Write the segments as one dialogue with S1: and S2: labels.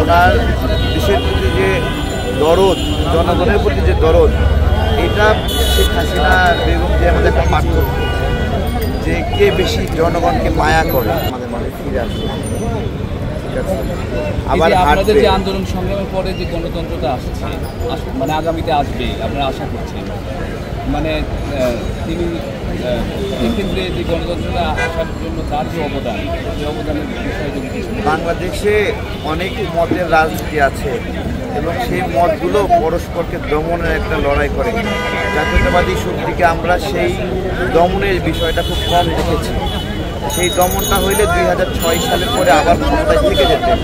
S1: ওনার দেশের প্রতি যে দরদ, জনগণের প্রতি যে দরদ, এটা শেখ হাসিনা বেগম যে আমাদের একটা পার্থক্য, যে কে বেশি জনগণকে মায়া করে আমাদের মনে ফিরে আসবে।
S2: আবার আপনাদের যে আন্দোলন সংগ্রামের পরে যে গণতন্ত্রটা আসছে, মানে আগামীতে আসবে আপনারা আশা করছেন, মানে তিনি এক্ষেত্রে যে গণতন্ত্রটা আসার জন্য তার যে অবদান, সেই অবদানের বিষয়ে
S1: বাংলাদেশে অনেক মতের রাজনীতি আছে এবং সেই মতগুলো পরস্পরকে দমনের একটা লড়াই করে। জাতীয়তাবাদী শক্তিকে আমরা সেই দমনের বিষয়টা খুব কম দেখেছি। সেই দমনটা হইলে 2006 সালের পরে আবার ক্ষমতায় থেকে যেতেন,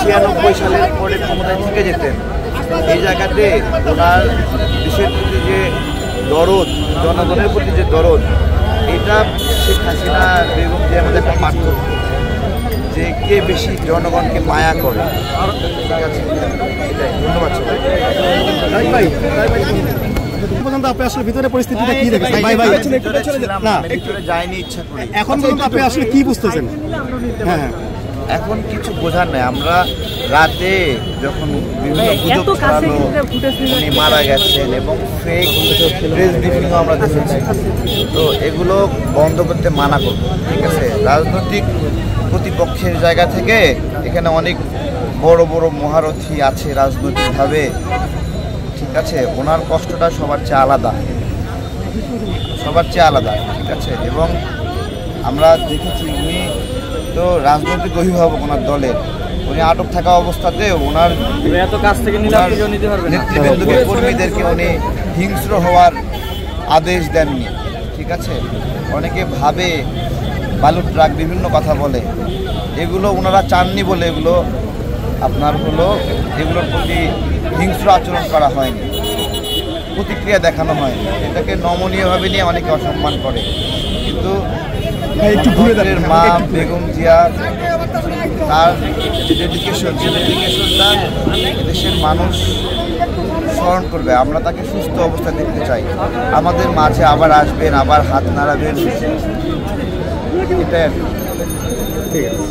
S1: 96 সালের পরে ক্ষমতায় থেকে যেতেন। এই জায়গাতে ওনার দেশের প্রতি যে দরদ, জনগণের প্রতি যে দরদ, এটা শেখ হাসিনা বেগম যে আমাদের একটা পার্থক্য, যে কে বেশি জনগণকে মায়া করে। ঠিক আছে, এটাই। ধন্যবাদ সবাই।
S3: আপনি আসলে ভিতরে পরিস্থিতিটা কি দেখেছেন?
S1: যায়নি ইচ্ছা করি।
S3: এখন পর্যন্ত আপনি আসলে কি বুঝতেছেন? হ্যাঁ,
S1: এখন কিছু বোঝার নাই। আমরা রাতে যখন বিভিন্ন গুজব ছড়ালো উনি মারা গেছেন এবং ফেক প্রেস ব্রিফিংও আমরা দেখেছি, তো এগুলো বন্ধ করতে মানা করব। ঠিক আছে, রাজনৈতিক প্রতিপক্ষের জায়গা থেকে এখানে অনেক বড় বড় মহারথী আছে রাজনৈতিকভাবে। ঠিক আছে, ওনার কষ্টটা সবার চেয়ে আলাদা, সবার চেয়ে আলাদা। ঠিক আছে, এবং আমরা দেখেছি উনি তো রাজনৈতিক অভিভাবক ওনার দলের, উনি আটক থাকা অবস্থাতে ওনার নেতৃবৃন্দকে, কর্মীদেরকে উনি হিংস্র হওয়ার আদেশ দেননি। ঠিক আছে, অনেকে ভাবে বালুর ট্রাক বিভিন্ন কথা বলে, এগুলো ওনারা চাননি বলে এগুলো আপনার হলো, এগুলোর প্রতি হিংস্র আচরণ করা হয়নি, প্রতিক্রিয়া দেখানো হয়। এটাকে নমনীয়ভাবে নিয়ে অনেকে অসম্মান করে, কিন্তু মা বেগম জিয়া তার যে ডেডিকেশনটা দেশের মানুষ স্মরণ করবে। আমরা তাকে সুস্থ অবস্থায় দেখতে চাই, আমাদের মাঝে আবার আসবেন, আবার হাত নাড়াবেন, এটাই আর কি। ঠিক আছে।